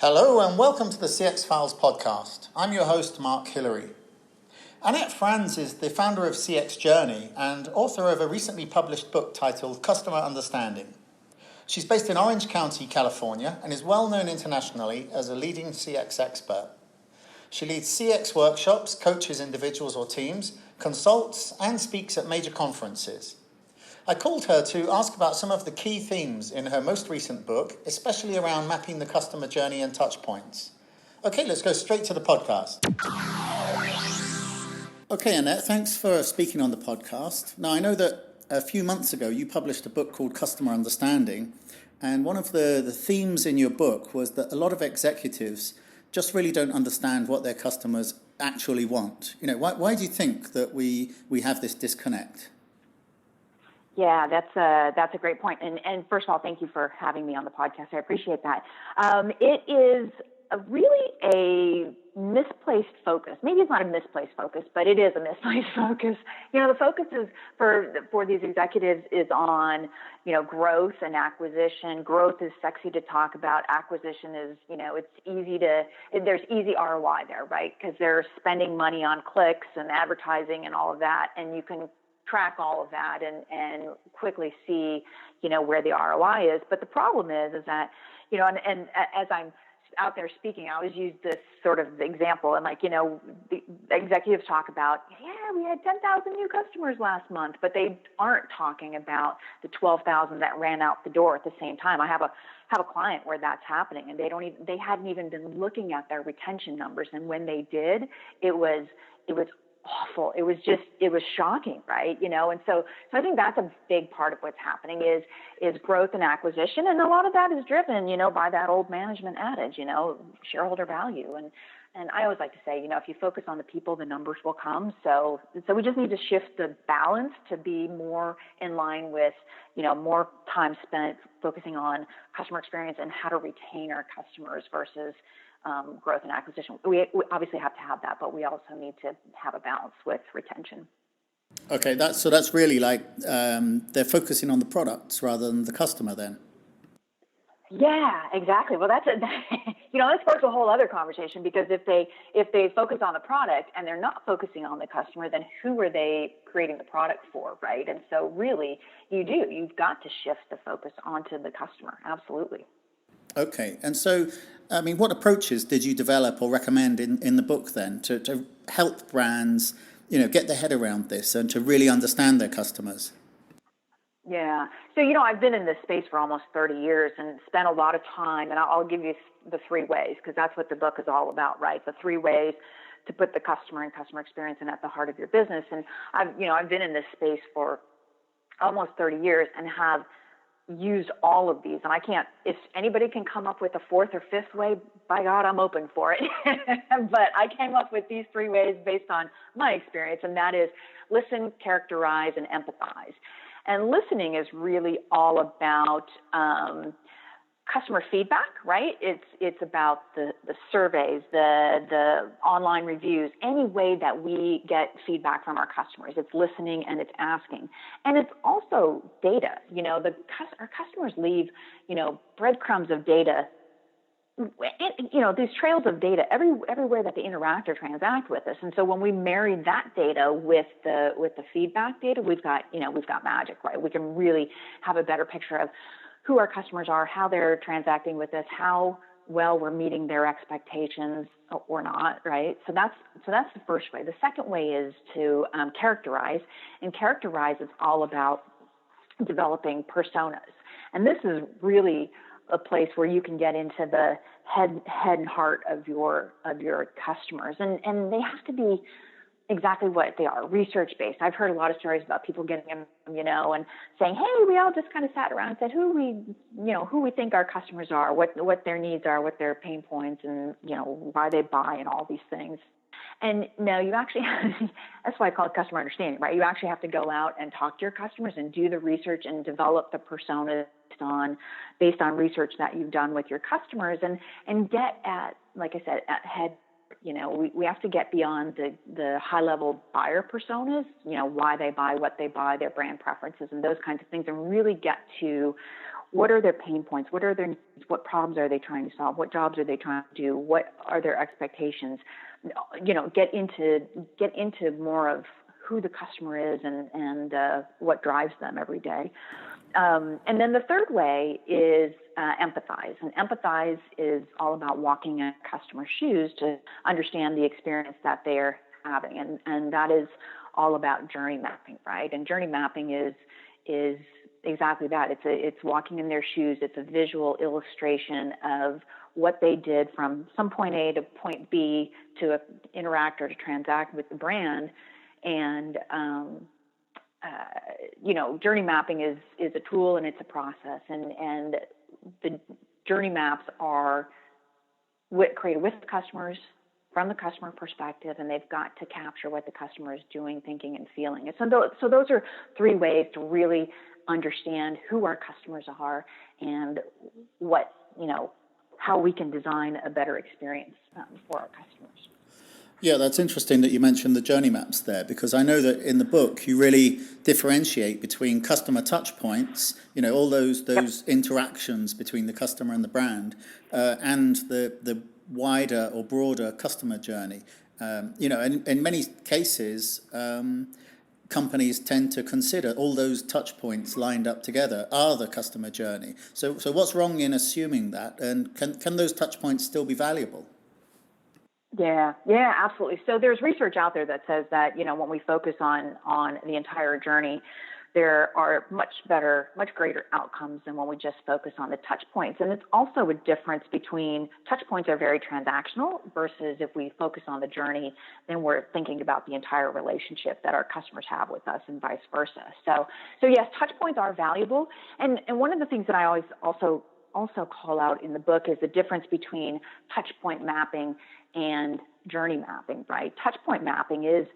Hello and welcome to the CX Files podcast. I'm your host, Mark Hillary. Annette Franz is the founder of CX Journey and author of a recently published book titled Customer Understanding. She's based in Orange County, California, and is well known internationally as a leading CX expert. She leads CX workshops, coaches individuals or teams, consults, and speaks at major conferences. I called her to ask about some of the key themes in her most recent book, especially around mapping the customer journey and touch points. Okay, let's go straight to the podcast. Okay, Annette, thanks for speaking on the podcast. Now, I know that a few months ago you published a book called Customer Understanding, and one of the themes in your book was that a lot of executives just really don't understand what their customers actually want. Why do you think that we have this disconnect? Yeah, that's a great point. And first of all, thank you for having me on the podcast. I appreciate that. It is really a misplaced focus. Maybe it's not a misplaced focus, but it is a misplaced focus. The focus is for these executives is on, growth and acquisition. Growth is sexy to talk about. Acquisition is, there's easy ROI there, right? Because they're spending money on clicks and advertising and all of that, and you can track all of that and quickly see, where the ROI is. But the problem is that, and as I'm out there speaking, I always use this sort of example. And the executives talk about, we had 10,000 new customers last month, but they aren't talking about the 12,000 that ran out the door at the same time. I have a client where that's happening, and they hadn't even been looking at their retention numbers. And when they did, it was awful. It was shocking, right? And so I think that's a big part of what's happening is growth and acquisition. And a lot of that is driven, by that old management adage, shareholder value. And I always like to say, if you focus on the people, the numbers will come. So we just need to shift the balance to be more in line with, more time spent focusing on customer experience and how to retain our customers versus growth and acquisition. We obviously have to have that, but we also need to have a balance with retention. Okay, that's really like they're focusing on the products rather than the customer then. Yeah, exactly. Well, that sparks a whole other conversation, because if they focus on the product and they're not focusing on the customer, then who are they creating the product for, right? And so really, you've got to shift the focus onto the customer. Absolutely. Okay, and so, what approaches did you develop or recommend in the book then to help brands, get their head around this and to really understand their customers? Yeah. So, I've been in this space for almost 30 years and spent a lot of time, and I'll give you the three ways, because that's what the book is all about, right? The three ways to put the customer and customer experience in at the heart of your business. And I've been in this space for almost 30 years and have used all of these. And if anybody can come up with a fourth or fifth way, by God, I'm open for it. But I came up with these three ways based on my experience, and that is listen, characterize, and empathize. And listening is really all about customer feedback, right? It's about the surveys, the online reviews, any way that we get feedback from our customers. It's listening and it's asking. And it's also data. Our customers leave, breadcrumbs of data, these trails of data everywhere that they interact or transact with us. And so when we marry that data with the feedback data, we've got magic, right? We can really have a better picture of who our customers are, how they're transacting with us, how well we're meeting their expectations or not, right? So that's the first way. The second way is to characterize, and characterize is all about developing personas. And this is really a place where you can get into the head and heart of your customers, and they have to be exactly what they are, research-based. I've heard a lot of stories about people getting them, and saying, hey, we all just kind of sat around and said who we think our customers are, what their needs are, what their pain points, and, why they buy and all these things. And now you actually that's why I call it customer understanding, right? You actually have to go out and talk to your customers and do the research and develop the persona based on research that you've done with your customers, and get at, like I said, at head. We have to get beyond the high-level buyer personas, why they buy, what they buy, their brand preferences, and those kinds of things, and really get to what are their pain points? What are their needs? What problems are they trying to solve? What jobs are they trying to do? What are their expectations? Get into more of who the customer is and what drives them every day. And then the third way is empathize. And empathize is all about walking in a customer's shoes to understand the experience that they're having. And that is all about journey mapping, right? And journey mapping is exactly that. It's walking in their shoes. It's a visual illustration of what they did from some point A to point B to interact or to transact with the brand. And journey mapping is a tool and it's a process, and the journey maps are created with the customers from the customer perspective, and they've got to capture what the customer is doing, thinking, and feeling. And so those are three ways to really understand who our customers are and how we can design a better experience for our customers. Yeah, that's interesting that you mentioned the journey maps there, because I know that in the book you really differentiate between customer touch points, all those interactions between the customer and the brand, and the wider or broader customer journey. In many cases, companies tend to consider all those touch points lined up together are the customer journey. So what's wrong in assuming that, and can those touch points still be valuable? Yeah, absolutely. So there's research out there that says that, when we focus on the entire journey, there are much greater outcomes than when we just focus on the touch points. And it's also a difference between touch points are very transactional versus if we focus on the journey, then we're thinking about the entire relationship that our customers have with us and vice versa. So yes, touch points are valuable. And one of the things that I always also call out in the book is the difference between touch point mapping and journey mapping, right? Touch point mapping is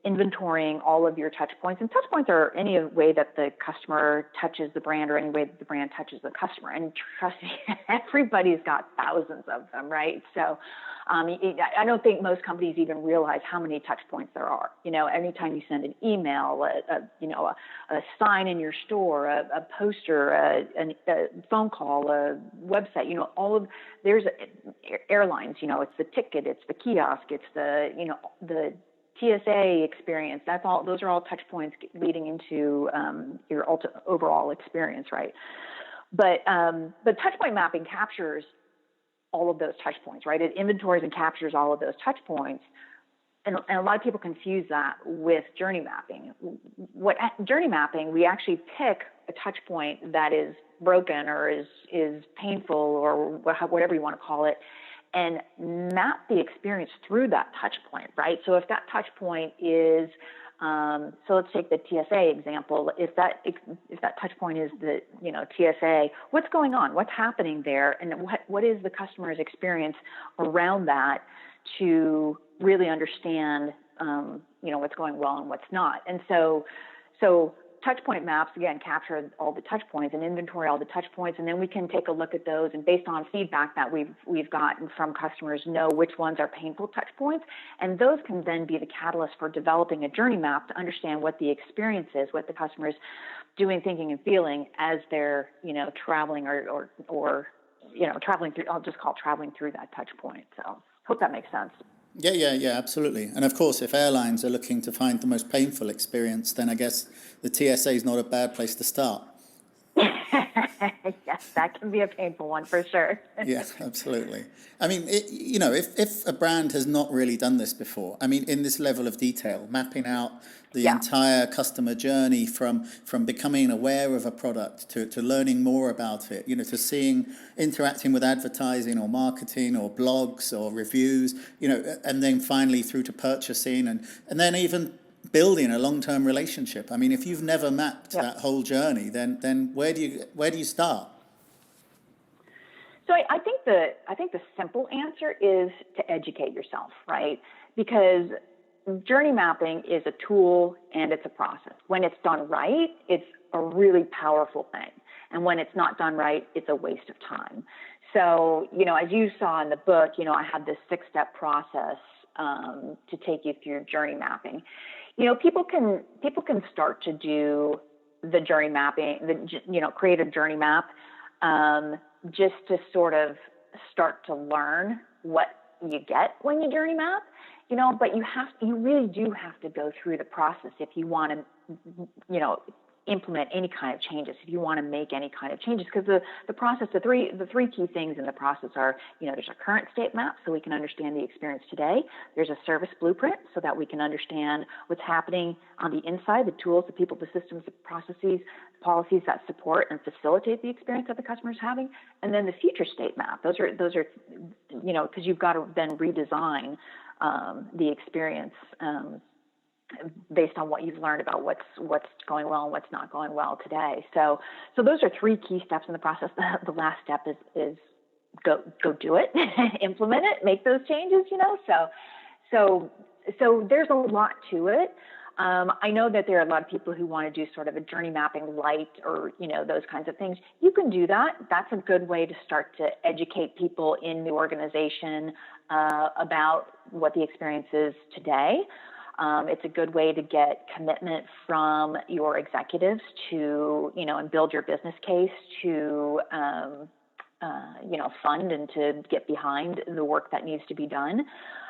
inventorying all of your touch points, and touch points are any way that the customer touches the brand or any way that the brand touches the customer. And trust me, everybody's got thousands of them, right? So I don't think most companies even realize how many touch points there are. Anytime you send an email, a sign in your store, a poster, a phone call, a website, there's airlines, it's the ticket, it's the kiosk, it's the TSA experience. Those are all touch points leading into your overall experience, right? But touch point mapping captures all of those touch points, right? It inventories and captures all of those touch points. And a lot of people confuse that with journey mapping. Journey mapping, we actually pick a touch point that is broken or is painful or whatever you want to call it, and map the experience through that touch point, right? So if that touch point is, so let's take the TSA example. If that touch point is the TSA, what's going on? What's happening there? And what is the customer's experience around that to really understand what's going well and what's not? And so touch point maps, again, capture all the touch points and inventory all the touch points, and then we can take a look at those, and based on feedback that we've gotten from customers, know which ones are painful touch points, and those can then be the catalyst for developing a journey map to understand what the experience is, what the customer's doing, thinking, and feeling as they're traveling or traveling through. I'll just call traveling through that touch point. So hope that makes sense. Yeah, absolutely. And of course, if airlines are looking to find the most painful experience, then I guess the TSA is not a bad place to start. Yes, that can be a painful one for sure. Yeah, absolutely. I mean, if a brand has not really done this before, I mean, in this level of detail, mapping out the entire customer journey from becoming aware of a product to learning more about it, to interacting with advertising or marketing or blogs or reviews, and then finally through to purchasing and then even building a long-term relationship. I mean, if you've never mapped that whole journey, then where do you start? So I think the simple answer is to educate yourself, right? Because journey mapping is a tool and it's a process. When it's done right, it's a really powerful thing. And when it's not done right, it's a waste of time. So, as you saw in the book, I had this 6-step process to take you through journey mapping. People can start to do the journey mapping, create a journey map, just to sort of start to learn what you get when you journey map, but you really do have to go through the process if you want to, implement any kind of changes, if you want to make any kind of changes, because the process, the three key things in the process are, there's a current state map so we can understand the experience today. There's a service blueprint so that we can understand what's happening on the inside, the tools, the people, the systems, the processes, policies that support and facilitate the experience that the customer is having. And then the future state map. Those are, because you've got to then redesign the experience based on what you've learned about what's going well and what's not going well today. So those are three key steps in the process. The last step is go do it, implement it, make those changes. So there's a lot to it. I know that there are a lot of people who want to do sort of a journey mapping light or, those kinds of things. You can do that. That's a good way to start to educate people in the organization about what the experience is today. It's a good way to get commitment from your executives to, and build your business case to, fund and to get behind the work that needs to be done.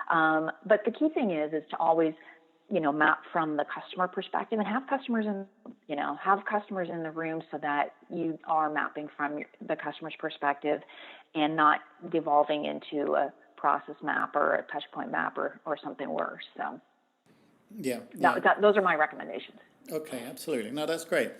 But the key thing is to always, map from the customer perspective and have customers in the room so that you are mapping from the customer's perspective and not devolving into a process map or a touch point map or something worse. So. Yeah. Those are my recommendations. Okay, absolutely. No, that's great.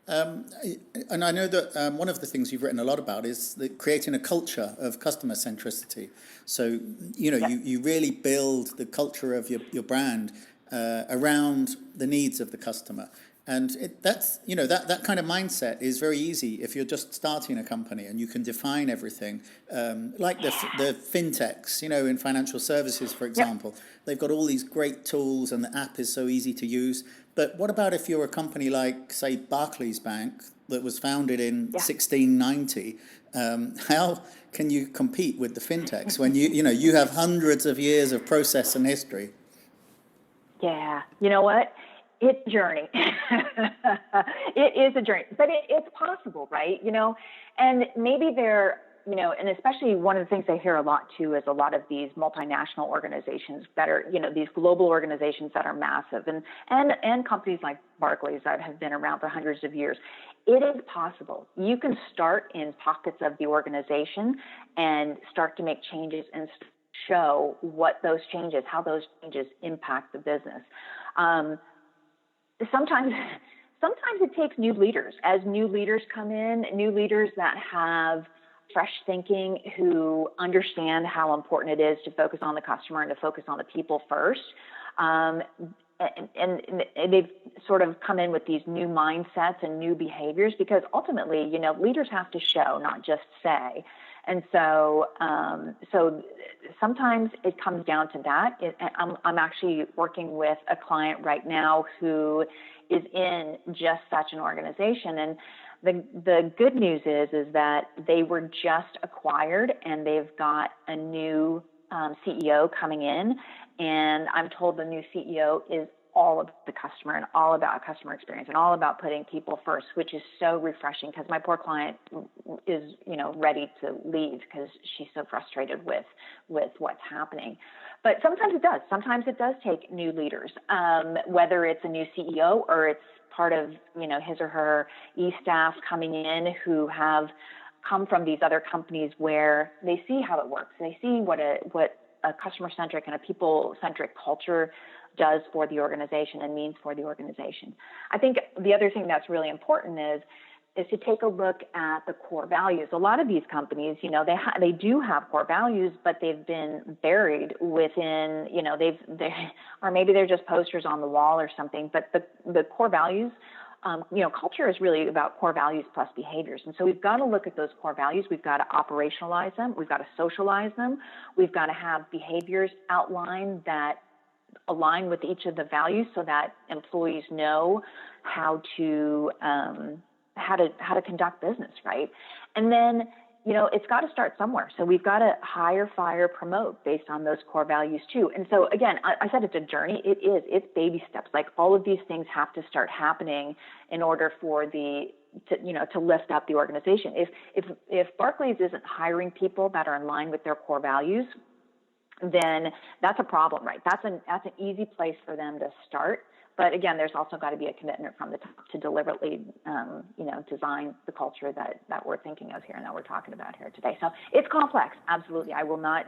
And I know that one of the things you've written a lot about is creating a culture of customer centricity. So, you really build the culture of your brand around the needs of the customer. And that kind of mindset is very easy if you're just starting a company and you can define everything. Like the fintechs, in financial services, for example, they've got all these great tools and the app is so easy to use. But what about if you're a company like, say, Barclays Bank that was founded in 1690? How can you compete with the fintechs when you have hundreds of years of process and history? Yeah. You know what? It's a journey. It is a journey, but it's possible, right? And maybe and especially one of the things I hear a lot too is a lot of these multinational organizations that are, these global organizations that are massive and companies like Barclays that have been around for hundreds of years. It is possible. You can start in pockets of the organization and start to make changes and show how those changes impact the business. Sometimes it takes new leaders. As new leaders come in, new leaders that have fresh thinking, who understand how important it is to focus on the customer and to focus on the people first. And they've sort of come in with these new mindsets and new behaviors because ultimately, leaders have to show, not just say. And so sometimes it comes down to that. I'm actually working with a client right now who is in just such an organization. And the good news is that they were just acquired and they've got a new CEO coming in. And I'm told the new CEO is all about the customer and all about customer experience and all about putting people first, which is so refreshing because my poor client is, ready to leave because she's so frustrated with what's happening. But sometimes it does. Sometimes it does take new leaders, whether it's a new CEO or it's part of, his or her e-staff coming in who have come from these other companies where they see how it works. They see what a customer-centric and a people-centric culture does for the organization and means for the organization. I think the other thing that's really important is to take a look at the core values. A lot of these companies, they do have core values, but they've been buried within, or maybe they're just posters on the wall or something. But the core values, culture is really about core values plus behaviors. And so we've got to look at those core values. We've got to operationalize them. We've got to socialize them. We've got to have behaviors outlined that align with each of the values so that employees know how to conduct business, right? And then it's got to start somewhere. So we've got to hire, fire, promote based on those core values too. And so again, I said it's a journey. It's baby steps. Like all of these things have to start happening in order for to lift up the organization. If Barclays isn't hiring people that are in line with their core values, then that's a problem, right? That's an easy place for them to start. But again, there's also got to be a commitment from the top to deliberately, design the culture that we're thinking of here and that we're talking about here today. So it's complex, absolutely. I will not,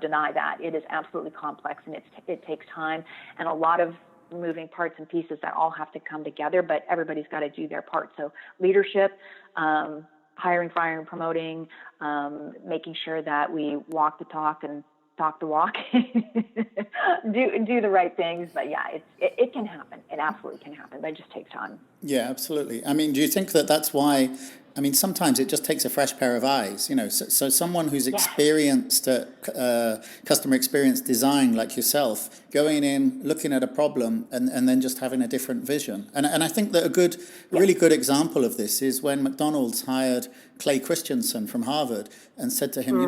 deny that. It is absolutely complex, and it takes time and a lot of moving parts and pieces that all have to come together. But everybody's got to do their part. So leadership, hiring, firing, promoting, making sure that we walk the talk and talk the walk, do the right things. But yeah, it can happen. It absolutely can happen, but it just takes time. Yeah, absolutely. I mean, do you think that's why, sometimes it just takes a fresh pair of eyes, so someone who's experienced customer experience design like yourself, going in, looking at a problem and then just having a different vision. And I think that a really good example of this is when McDonald's hired Clay Christensen from Harvard and said to him,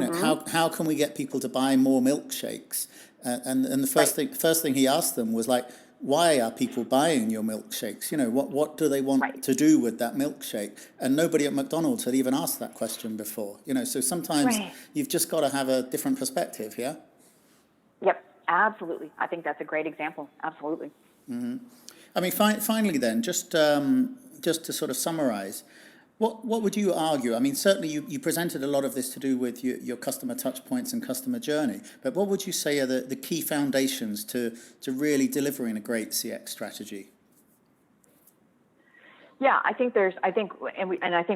how can we get people to buy more milkshakes? And the first thing he asked them was like, why are people buying your milkshakes? What do they want to do with that milkshake? And nobody at McDonald's had even asked that question before. So sometimes you've just got to have a different perspective, yeah? Yep, absolutely. I think that's a great example. Absolutely. Mm-hmm. Finally then, just to sort of summarize, what would you argue? Certainly you presented a lot of this to do with your customer touch points and customer journey, but what would you say are the key foundations to really delivering a great CX strategy? Yeah, I think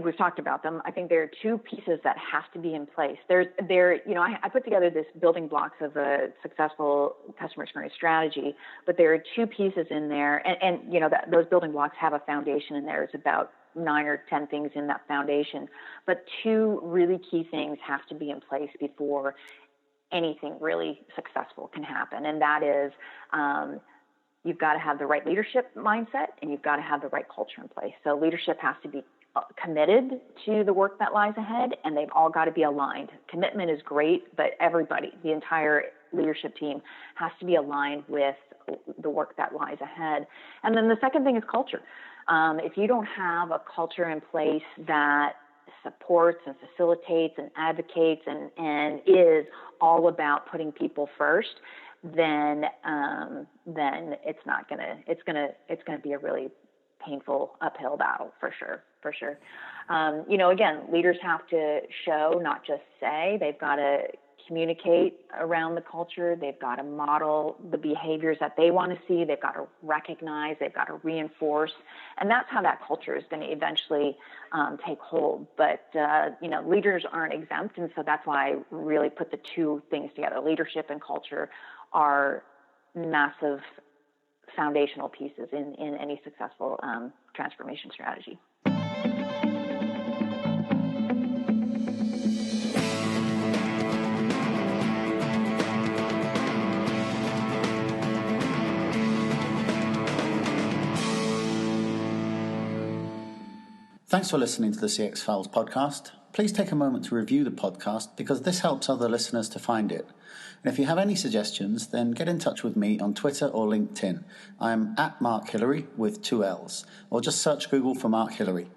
we've talked about them. I think there are two pieces that have to be in place. I put together this building blocks of a successful customer experience strategy, but there are two pieces in there, and those building blocks have a foundation in there. It's about 9 or 10 things in that foundation, but two really key things have to be in place before anything really successful can happen, and that is you've got to have the right leadership mindset and you've got to have the right culture in place. So leadership has to be committed to the work that lies ahead, and they've all got to be aligned. Commitment is great, but everybody, the entire leadership team, has to be aligned with the work that lies ahead. And then the second thing is culture. If you don't have a culture in place that supports and facilitates and advocates and is all about putting people first, then it's gonna be a really painful uphill battle for sure. Again, leaders have to show, not just say. They've got to communicate around the culture. They've got to model the behaviors that they want to see. They've got to recognize. They've got to reinforce. And that's how that culture is going to eventually take hold. But, leaders aren't exempt. And so that's why I really put the two things together. Leadership and culture are massive foundational pieces in any successful transformation strategy. Thanks for listening to the CX Files podcast. Please take a moment to review the podcast because this helps other listeners to find it. And if you have any suggestions, then get in touch with me on Twitter or LinkedIn. I'm @Mark Hillary with 2 L's, or just search Google for Mark Hillary.